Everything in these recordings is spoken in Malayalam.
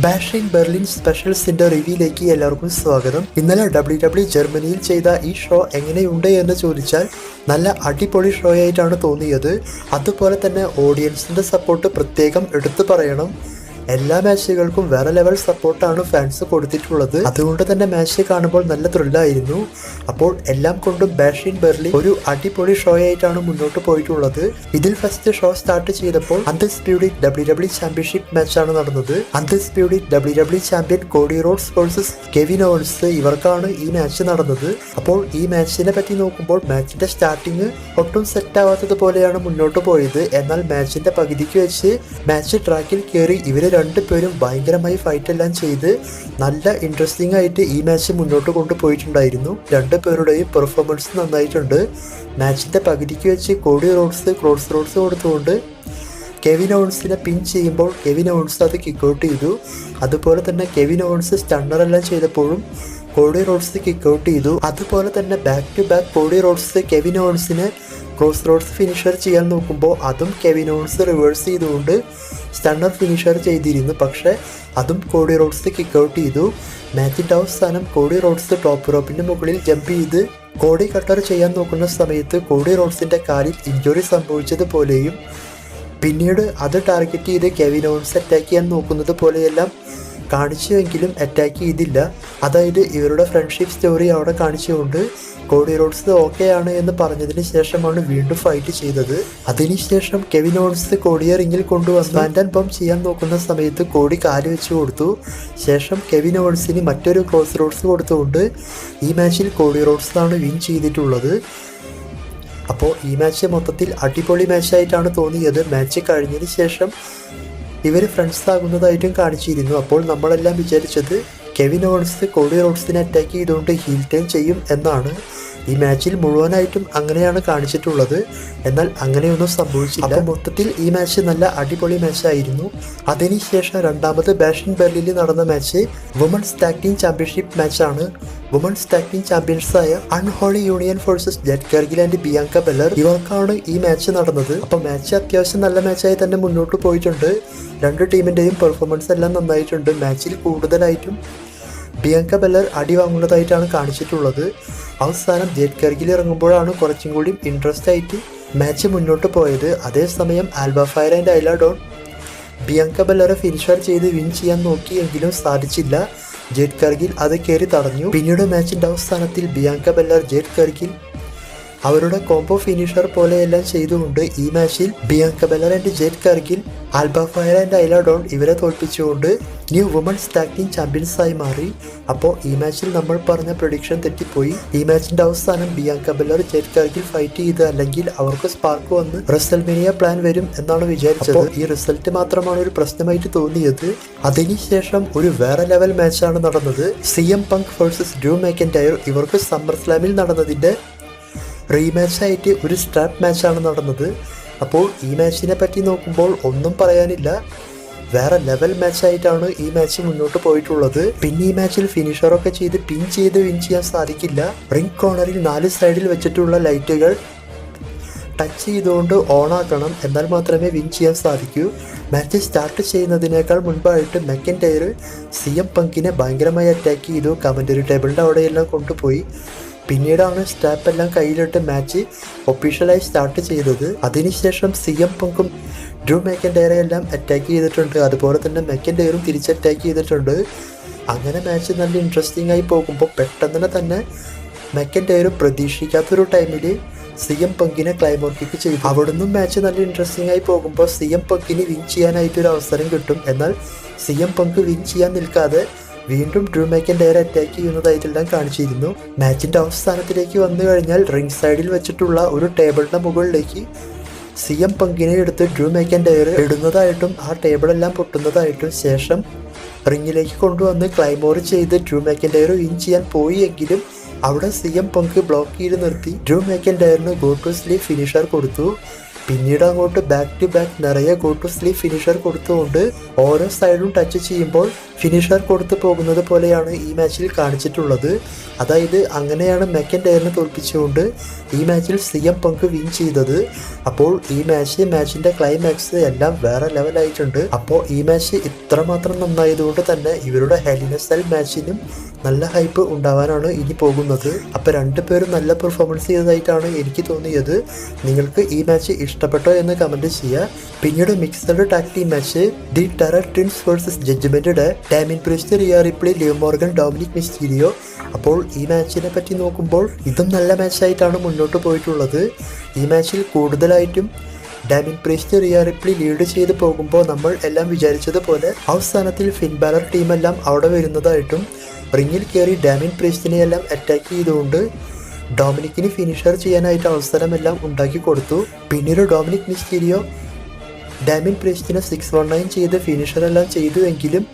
ബാഷിംഗ് ബെർലിൻ സ്പെഷ്യൽസിന്റെ റിവ്യൂയിലേക്ക് എല്ലാവർക്കും സ്വാഗതം. ഇന്നലെ WWE ജർമ്മനിയിൽ ചെയ്ത ഈ ഷോ എങ്ങനെയുണ്ട് എന്ന് ചോദിച്ചാൽ നല്ല അടിപൊളി ഷോ ആയിട്ടാണ് തോന്നിയത്. അതുപോലെ തന്നെ ഓഡിയൻസിന്റെ സപ്പോർട്ട് പ്രത്യേകം എടുത്തു പറയണം. എല്ലാ മാച്ചുകൾക്കും വേറെ ലെവൽ സപ്പോർട്ടാണ് ഫാൻസ് കൊടുത്തിട്ടുള്ളത്. അതുകൊണ്ട് തന്നെ മാച്ച് കാണുമ്പോൾ നല്ല ത്രില്ലായിരുന്നു. അപ്പോൾ എല്ലാം കൊണ്ടും ബാഷിംഗ് ബെർലിൻ ഒരു അടിപൊളി ഷോ ആയിട്ടാണ് മുന്നോട്ട് പോയിട്ടുള്ളത്. ഇതിൽ ഫസ്റ്റ് ഷോ സ്റ്റാർട്ട് ചെയ്തപ്പോൾ അൺഡിസ്പ്യൂട്ടഡ് WWE ചാമ്പ്യൻഷിപ്പ് മാച്ചാണ് നടന്നത്. Undisputed WWE champion Cody Rhodes versus Kevin Owens, ഇവർക്കാണ് ഈ മാച്ച് നടന്നത്. അപ്പോൾ ഈ മാച്ചിനെ പറ്റി നോക്കുമ്പോൾ മാച്ചിന്റെ സ്റ്റാർട്ടിങ് ഒട്ടും സെറ്റ് ആവാത്തതുപോലെയാണ് മുന്നോട്ട് പോയത്. എന്നാൽ മാച്ചിന്റെ പകുതിക്ക് വെച്ച് മാച്ച് ട്രാക്കിൽ കയറി ഇവര് രണ്ടുപേരും ഭയങ്കരമായി ഫൈറ്റ് എല്ലാം ചെയ്ത് നല്ല ഇൻട്രസ്റ്റിംഗ് ആയിട്ട് ഈ മാച്ച് മുന്നോട്ട് കൊണ്ടുപോയിട്ടുണ്ടായിരുന്നു. രണ്ടുപേരുടെയും പെർഫോമൻസ് നന്നായിട്ടുണ്ട്. മാച്ചിന്റെ പകുതിക്ക് വെച്ച് കോഡി റോഡ്സ് ക്രോസ് റോഡ്സ് കൊടുത്തുകൊണ്ട് കെവിൻ ഓവൻസിനെ പിൻ ചെയ്യുമ്പോൾ കെവിൻ ഓവൻസ് അത് കിക്കൗട്ട് ചെയ്തു. അതുപോലെ തന്നെ കെവിൻ ഓവൻസ് സ്റ്റണ്ണർ എല്ലാം ചെയ്തപ്പോഴും കോഡി റോഡ്സ് കിക്കൗട്ട് ചെയ്തു. അതുപോലെ തന്നെ back to back Cody Rhodes Kevin ഓവൻസിനെ ക്രോസ് റോഡ്സ് ഫിനിഷർ ചെയ്യാൻ നോക്കുമ്പോൾ അതും കെവിൻ ഓവൻസ് റിവേഴ്സ് ചെയ്തുകൊണ്ട് സ്റ്റണ്ണർ ഫിനിഷർ ചെയ്തിരുന്നു. പക്ഷേ അതും കോഡി റോഡ്സ് കിക്കൗട്ട് ചെയ്തു. മാച്ചിൻ്റെ അവസാനം കോഡി റോഡ്സ് ടോപ്പ് റോപ്പിൻ്റെ മുകളിൽ ജമ്പ് ചെയ്ത് കോഡി കട്ടർ ചെയ്യാൻ നോക്കുന്ന സമയത്ത് കോഡി റോഡ്സിൻ്റെ കാലിൽ ഇഞ്ചുറി സംഭവിച്ചതുപോലെയും പിന്നീട് അത് ടാർഗറ്റ് ചെയ്ത് കെവിൻ ഓവൻസ് അറ്റാക്ക് ചെയ്യാൻ നോക്കുന്നത് പോലെയെല്ലാം കാണിച്ചുവെങ്കിലും അറ്റാക്ക് ചെയ്തില്ല. അതായത് ഇവരുടെ ഫ്രണ്ട്ഷിപ്പ് സ്റ്റോറി അവിടെ കാണിച്ചുകൊണ്ട് കോഡി റോഡ്സ് ഓക്കെ ആണ് എന്ന് പറഞ്ഞതിന് ശേഷമാണ് വീണ്ടും ഫൈറ്റ് ചെയ്തത്. അതിനുശേഷം കെവിൻ ഓവൻസ് കോഡിയെ റിങ്ങിൽ കൊണ്ടുവന്ന് ഹാൻഡ് ആൻഡ് ബംപ് ചെയ്യാൻ നോക്കുന്ന സമയത്ത് കോഡി കാല് വെച്ച് കൊടുത്തു. ശേഷം കെവിൻ ഓവൻസിന് മറ്റൊരു ക്രോസ് റോഡ്സ് കൊടുത്തുകൊണ്ട് ഈ മാച്ചിൽ കോഡി റോഡ്സ് ആണ് വിൻ ചെയ്തിട്ടുള്ളത്. അപ്പോൾ ഈ മാച്ച് മൊത്തത്തിൽ അടിപൊളി മാച്ചായിട്ടാണ് തോന്നിയത്. മാച്ച് കഴിഞ്ഞതിന് ശേഷം ഇവർ ഫ്രണ്ട്സ് ആകുന്നതായിട്ടും കാണിച്ചിരുന്നു. അപ്പോൾ നമ്മളെല്ലാം വിചാരിച്ചത് കെവിൻ ഓവൻസ് കോഡി റോഡ്സിനെ അറ്റാക്ക് ചെയ്തുകൊണ്ട് ഹീൽ ടേൺ ചെയ്യും എന്നാണ്. ഈ മാച്ചിൽ മുഴുവനായിട്ടും അങ്ങനെയാണ് കാണിച്ചിട്ടുള്ളത്. എന്നാൽ അങ്ങനെയൊന്നും സംഭവിച്ചില്ല. അപ്പോൾ മൊത്തത്തിൽ ഈ മാച്ച് നല്ല അടിപൊളി മാച്ചായിരുന്നു. അതിനുശേഷം രണ്ടാമത് ബാഷിംഗ് ബെർലിനിൽ നടന്ന match women's tag team championship മാച്ചാണ്. വുമൺസ് ടാഗ് ടീം ചാമ്പ്യൻസായ unholy union forces Jade Cargill and Bianca Belair, ഇവർക്കാണ് ഈ മാച്ച് നടന്നത്. അപ്പോൾ മാച്ച് അത്യാവശ്യം നല്ല മാച്ചായി തന്നെ മുന്നോട്ട് പോയിട്ടുണ്ട്. രണ്ട് ടീമിൻ്റെയും പെർഫോമൻസ് എല്ലാം നന്നായിട്ടുണ്ട്. മാച്ചിൽ കൂടുതലായിട്ടും ബിയാങ്ക ബെല്ലർ അടി വാങ്ങുന്നതായിട്ടാണ് കാണിച്ചിട്ടുള്ളത്. അവസാനം ജെറ്റ് കർഗിൽ ഇറങ്ങുമ്പോഴാണ് കുറച്ചും കൂടി ഇൻട്രസ്റ്റ് ആയിട്ട് മാച്ച് മുന്നോട്ട് പോയത്. അതേസമയം Alba Fyre and Isla Dawn Bianca ബെല്ലറെ ഫിനിഷർ ചെയ്ത് വിൻ ചെയ്യാൻ നോക്കിയെങ്കിലും സാധിച്ചില്ല. ജെറ്റ് കർഗിൽ അത് കയറി തടഞ്ഞു. പിന്നീട് മാച്ചിൻ്റെ അവസാനത്തിൽ ബിയാങ്ക ബെല്ലർ ജെറ്റ് കർഗിൽ അവരുടെ കോംബോ ഫിനിഷർ പോലെയെല്ലാം ചെയ്തുകൊണ്ട് ഈ മാച്ചിൽ Bianca Belair and Jade Cargill Alba Fyre and Isla Dawn ഇവരെ തോൽപ്പിച്ചുകൊണ്ട് ന്യൂ വുമൺസ് ടാഗ് ടീം ചാമ്പ്യൻസായി മാറി. അപ്പോൾ ഈ മാച്ചിൽ നമ്മൾ പറഞ്ഞ പ്രഡിക്ഷൻ തെറ്റിപ്പോയി. ഈ മാച്ചിന്റെ അവസാനം ബിയാങ്ക ബെല്ലർ ജെറ്റ് കർഗിൽ ഫൈറ്റ് ചെയ്ത് അല്ലെങ്കിൽ അവർക്ക് സ്പാർക്ക് വന്ന് റെസൽമേനിയ പ്ലാൻ വരും എന്നാണ് വിചാരിച്ചത്. അപ്പോൾ ഈ റിസൾട്ട് മാത്രമാണ് ഒരു പ്രശ്നമായിട്ട് തോന്നിയത്. അതിനുശേഷം ഒരു വേറെ ലെവൽ മാച്ചാണ് നടന്നത്. CM പങ്ക് വേഴ്സസ് ഡ്രൂ മാക്കൻടയർ, ഇവർക്ക് സമ്മർ സ്ലാമിൽ നടന്നതിന്റെ റീമാച്ചായിട്ട് ഒരു സ്ട്രാപ്പ് മാച്ചാണ് നടന്നത്. അപ്പോൾ ഈ മാച്ചിനെ പറ്റി നോക്കുമ്പോൾ ഒന്നും പറയാനില്ല. വേറെ ലെവൽ മാച്ചായിട്ടാണ് ഈ മാച്ച് മുന്നോട്ട് പോയിട്ടുള്ളത്. പിന്നെ ഈ മാച്ചിൽ ഫിനിഷറൊക്കെ ചെയ്ത് പിൻ ചെയ്ത് വിൻ ചെയ്യാൻ സാധിക്കില്ല. റിംഗ് കോർണറിൽ 4 സൈഡിൽ വെച്ചിട്ടുള്ള ലൈറ്റുകൾ ടച്ച് ചെയ്തുകൊണ്ട് ഓൺ ആക്കണം, എന്നാൽ മാത്രമേ വിൻ ചെയ്യാൻ സാധിക്കൂ. മാച്ച് സ്റ്റാർട്ട് ചെയ്യുന്നതിനേക്കാൾ മുൻപായിട്ട് മെക്കൻടയർ CM പങ്കിനെ ഭയങ്കരമായി അറ്റാക്ക് ചെയ്തു. കമന്ററി ടേബിളിൻ്റെ അവിടെയെല്ലാം കൊണ്ടുപോയി. പിന്നീടാണ് സ്റ്റാപ്പ് എല്ലാം കയ്യിലിട്ട് മാച്ച് ഒഫീഷ്യലായി സ്റ്റാർട്ട് ചെയ്തത്. അതിനുശേഷം CM പങ്കും ഡ്രൂ മാക്കൻടയറെ എല്ലാം അറ്റാക്ക് ചെയ്തിട്ടുണ്ട്. അതുപോലെ തന്നെ മാക്കൻടയറും തിരിച്ച് അറ്റാക്ക് ചെയ്തിട്ടുണ്ട്. അങ്ങനെ മാച്ച് നല്ല ഇൻട്രസ്റ്റിംഗ് ആയി പോകുമ്പോൾ പെട്ടെന്ന് തന്നെ മാക്കൻടയറും പ്രതീക്ഷിക്കാത്തൊരു ടൈമിൽ CM പങ്കിനെ ക്ലൈമോർ കിക്ക് ചെയ്തു. അവിടുന്ന് മാച്ച് നല്ല ഇൻട്രസ്റ്റിംഗ് ആയി പോകുമ്പോൾ CM പങ്കിന് വിൻ ചെയ്യാനായിട്ടൊരു അവസരം കിട്ടും. എന്നാൽ CM പങ്ക് വിൻ ചെയ്യാൻ നിൽക്കാതെ വീണ്ടും ഡ്രൂ മാക്കൻടയർ അറ്റാക്ക് ചെയ്യുന്നതായിട്ടെല്ലാം കാണിച്ചിരുന്നു. മാച്ചിൻ്റെ അവസാനത്തിലേക്ക് വന്നു കഴിഞ്ഞാൽ റിംഗ് സൈഡിൽ വെച്ചിട്ടുള്ള ഒരു ടേബിളിൻ്റെ മുകളിലേക്ക് CM പങ്കിനെ എടുത്ത് ഡ്രൂ മാക്കൻടയർ ഇടുന്നതായിട്ടും ആ ടേബിളെല്ലാം പൊട്ടുന്നതായിട്ടും ശേഷം റിങ്ങിലേക്ക് കൊണ്ടുവന്ന് ക്ലൈമോർ ചെയ്ത് ഡ്രൂ മാക്കൻടയർ വിൻ ചെയ്യാൻ പോയി എങ്കിലും അവിടെ CM പങ്ക് ബ്ലോക്ക് ചെയ്ത് നിർത്തി ഡ്രൂ മാക്കൻടയറിന് ഗോ ടു സ്ലീപ്പ് ഫിനിഷർ കൊടുത്തു. പിന്നീട് അങ്ങോട്ട് ബാക്ക് ടു ബാക്ക് നിറയെ ഗോ ടു സ്ലീപ്പ് ഫിനിഷർ കൊടുത്തുകൊണ്ട് ഓരോ സൈഡും ടച്ച് ചെയ്യുമ്പോൾ ഫിനിഷർ കൊടുത്തു പോകുന്നത് പോലെയാണ് ഈ മാച്ചിൽ കാണിച്ചിട്ടുള്ളത്. അതായത് അങ്ങനെയാണ് മെക്കൻഡയറിനെ തോൽപ്പിച്ചുകൊണ്ട് ഈ മാച്ചിൽ CM പങ്ക് വിൻ ചെയ്തത്. അപ്പോൾ ഈ മാച്ചിന്റെ ക്ലൈമാക്സ് എല്ലാം വേറെ ലെവലായിട്ടുണ്ട്. അപ്പോൾ ഈ മാച്ച് ഇത്രമാത്രം നന്നായതുകൊണ്ട് തന്നെ ഇവരുടെ ഹെൽ ഇൻ എ സെൽ മാച്ചിനും നല്ല ഹൈപ്പ് ഉണ്ടാവാനാണ് ഇനി പോകുന്നത്. അപ്പോൾ രണ്ടുപേരും നല്ല പെർഫോമൻസ് ചെയ്തതായിട്ടാണ് എനിക്ക് തോന്നിയത്. നിങ്ങൾക്ക് ഈ മാച്ച് ഇഷ്ടപ്പെട്ടോ എന്ന് കമൻറ്റ് ചെയ്യുക. പിന്നീട് mixed tag team match the Terror Twins versus Judgment Day, Damian Priest, Rhea Ripley, Liv Morgan, Dominic Mysterio. അപ്പോൾ ഈ മാച്ചിനെ പറ്റി നോക്കുമ്പോൾ ഇതും നല്ല മാച്ചായിട്ടാണ് മുന്നോട്ട് പോയിട്ടുള്ളത്. ഈ മാച്ചിൽ കൂടുതലായിട്ടും Damien Priest, Rhea Ripley lead ചെയ്ത് പോകുമ്പോൾ നമ്മൾ എല്ലാം വിചാരിച്ചതുപോലെ അവസാനത്തിൽ ഫിൻ ബാലർ ടീമെല്ലാം അവിടെ വരുന്നതായിട്ടും റിങ്ങിൽ കയറി ഡാമിൻ പ്രീസ്റ്റിനെ എല്ലാം അറ്റാക്ക് ചെയ്തുകൊണ്ട് ഡൊമിനിക്കിന് ഫിനിഷർ ചെയ്യാനായിട്ട് അവസരമെല്ലാം ഉണ്ടാക്കി കൊടുത്തു. പിന്നീട് ഡൊമിനിക് മിസ്റ്റീരിയോ ഡാമിൻ പ്രീസ്റ്റിനെ 619 ചെയ്ത് ഫിനിഷറെല്ലാം ചെയ്തു എങ്കിലും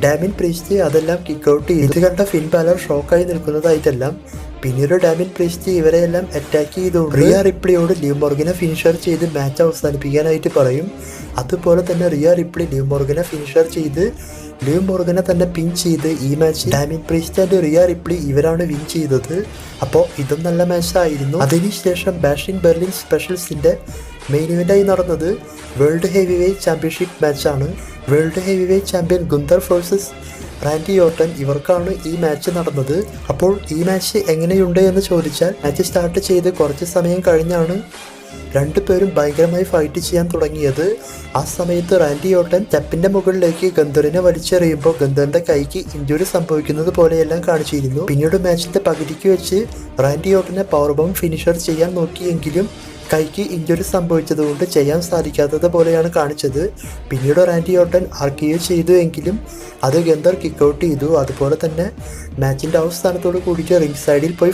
ഡാമിൻ പ്രീസ്റ്റ് അതെല്ലാം കിക്ക് ഔട്ട് ചെയ്തു. ഇത് കണ്ട ഫിൻ ബാലർ ഷോക്കായി നിൽക്കുന്നതായിട്ടെല്ലാം പിന്നീട് ഡാമിൻ പ്രീസ്റ്റ് ഇവരെയെല്ലാം അറ്റാക്ക് ചെയ്തുകൊണ്ട് റിയ റിപ്ലിയോട് ലിവ് മോർഗനെ ഫിനിഷർ ചെയ്ത് മാച്ച് അവസാനിപ്പിക്കാനായിട്ട് പറയും. അതുപോലെ തന്നെ റിയ റിപ്ലി ലിവ് മോർഗനെ ഫിനിഷർ ചെയ്ത് ലിവ് മോർഗനെ തന്നെ പിൻ ചെയ്ത് ഈ match Damian Priest and Rhea Ripley ഇവരാണ് വിൻ ചെയ്തത്. അപ്പോൾ ഇതും നല്ല മാച്ചായിരുന്നു. അതിനുശേഷം ബാഷ് ഇൻ ബെർലിൻ സ്പെഷ്യൽസിന്റെ മെയിൻ ഇവന്റായി നടന്നത് വേൾഡ് ഹെവി വെയ്റ്റ് ചാമ്പ്യൻഷിപ്പ് മാച്ചാണ്. World heavyweight champion Gunther versus Randy Orton, ഇവർക്കാണ് ഈ മാച്ച് നടന്നത്. അപ്പോൾ ഈ മാച്ച് എങ്ങനെയുണ്ട് എന്ന് ചോദിച്ചാൽ മാച്ച് സ്റ്റാർട്ട് ചെയ്ത് കുറച്ച് സമയം കഴിഞ്ഞാണ് രണ്ടുപേരും ഭയങ്കരമായി ഫൈറ്റ് ചെയ്യാൻ തുടങ്ങിയത്. ആ സമയത്ത് റാൻഡി ഓർട്ടൺ സ്റ്റെപ്പിന്റെ മുകളിലേക്ക് ഗന്ധറിനെ വലിച്ചെറിയുമ്പോൾ ഗന്ധറിന്റെ കൈക്ക് ഇഞ്ചുറി സംഭവിക്കുന്നത് പോലെയെല്ലാം കാണിച്ചിരുന്നു. പിന്നീട് മാച്ചിന്റെ പകുതിക്ക് വെച്ച് റാൻഡി ഓർട്ടനെ പവർ ബോം ഫിനിഷർ ചെയ്യാൻ നോക്കിയെങ്കിലും കൈക്ക് ഇഞ്ചുറി സംഭവിച്ചതുകൊണ്ട് ചെയ്യാൻ സാധിക്കാത്തത് പോലെയാണ് കാണിച്ചത്. പിന്നീട് റാൻഡി ഓർട്ടൺ RKO ചെയ്തു എങ്കിലും അത് ഗന്ധർ കിക്ക് ഔട്ട് ചെയ്തു. അതുപോലെ തന്നെ മാച്ചിൻ്റെ അവസാനത്തോട് കൂടിയിട്ട് റിംഗ് സൈഡിൽ പോയി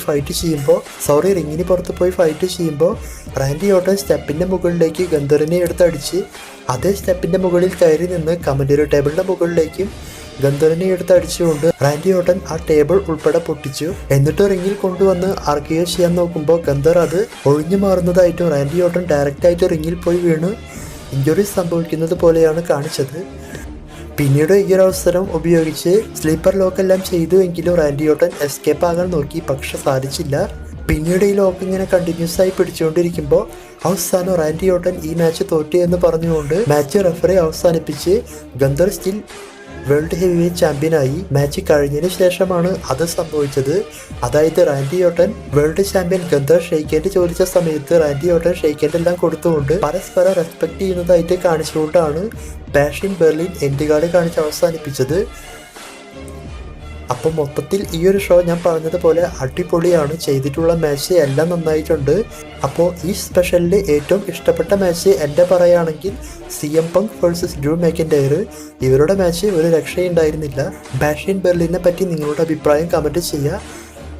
റിങ്ങിന് പുറത്ത് പോയി ഫൈറ്റ് ചെയ്യുമ്പോൾ റാൻഡി ഓർട്ടൺ സ്റ്റെപ്പിൻ്റെ മുകളിലേക്ക് ഗന്ധറിനെ എടുത്തടിച്ച് അതേ സ്റ്റെപ്പിൻ്റെ മുകളിൽ കയറി നിന്ന് കമന്ററി ടേബിളിൻ്റെ മുകളിലേക്കും ഗന്ധറിനെ എടുത്തടിച്ചുകൊണ്ട് റാൻഡി ഓർട്ടൺ ആ ടേബിൾ ഉൾപ്പെടെ പൊട്ടിച്ചു. എന്നിട്ട് റിങ്ങിൽ കൊണ്ടുവന്ന് RKO ചെയ്യാൻ നോക്കുമ്പോൾ ഗന്ധർ അത് ഒഴിഞ്ഞു മാറുന്നതായിട്ടും റാൻഡി ഓർട്ടൺ ഡയറക്റ്റായിട്ട് റിങ്ങിൽ പോയി വീണ് ഇഞ്ചുറി സംഭവിക്കുന്നത് പോലെയാണ് കാണിച്ചത്. പിന്നീട് ഈ ഒരു അവസരം ഉപയോഗിച്ച് സ്ലീപ്പർ ലോക്കെല്ലാം ചെയ്തു എങ്കിലും റാൻഡി ഓർട്ടൺ എസ്കേപ്പ് ആകാൻ നോക്കി, പക്ഷെ സാധിച്ചില്ല. പിന്നീട് ഈ ലോക്ക് ഇങ്ങനെ കണ്ടിന്യൂസ് ആയി പിടിച്ചുകൊണ്ടിരിക്കുമ്പോൾ അവസാനം റാൻഡി ഓർട്ടൺ ഈ മാച്ച് തോറ്റു എന്ന് പറഞ്ഞുകൊണ്ട് മാച്ച് റെഫറി അവസാനിപ്പിച്ച് Gunther still world heavyweight ചാമ്പ്യനായി. മാച്ച് കഴിഞ്ഞതിന് ശേഷമാണ് അത് സംഭവിച്ചത്. അതായത് Randy Orton world champion Gunther shake hand ചോദിച്ച സമയത്ത് റാൻഡി ഓർട്ടൺ ഷെയ്ക്കേൻഡ് എല്ലാം കൊടുത്തുകൊണ്ട് പരസ്പരം റെസ്പെക്ട് ചെയ്യുന്നതായിട്ട് കാണിച്ചുകൊണ്ടാണ് Bash in Berlin end card കാണിച്ച് അവസാനിപ്പിച്ചത്. അപ്പോൾ മൊത്തത്തിൽ ഈ ഒരു ഷോ ഞാൻ പറഞ്ഞതുപോലെ അടിപൊളിയാണ്. ചെയ്തിട്ടുള്ള മാച്ച് എല്ലാം നന്നായിട്ടുണ്ട്. അപ്പോൾ ഈ സ്പെഷ്യലിൽ ഏറ്റവും ഇഷ്ടപ്പെട്ട മാച്ച് എൻ്റെ പറയുകയാണെങ്കിൽ CM പങ്ക് വേഴ്സസ് ഡ്രൂ മെക്കിൻടയർ. ഇവരുടെ മാച്ച് ഒരു രക്ഷയുണ്ടായിരുന്നില്ല. ബാഷ് ഇൻ ബെർലിനെ പറ്റി നിങ്ങളുടെ അഭിപ്രായം കമൻറ്റ് ചെയ്യുക.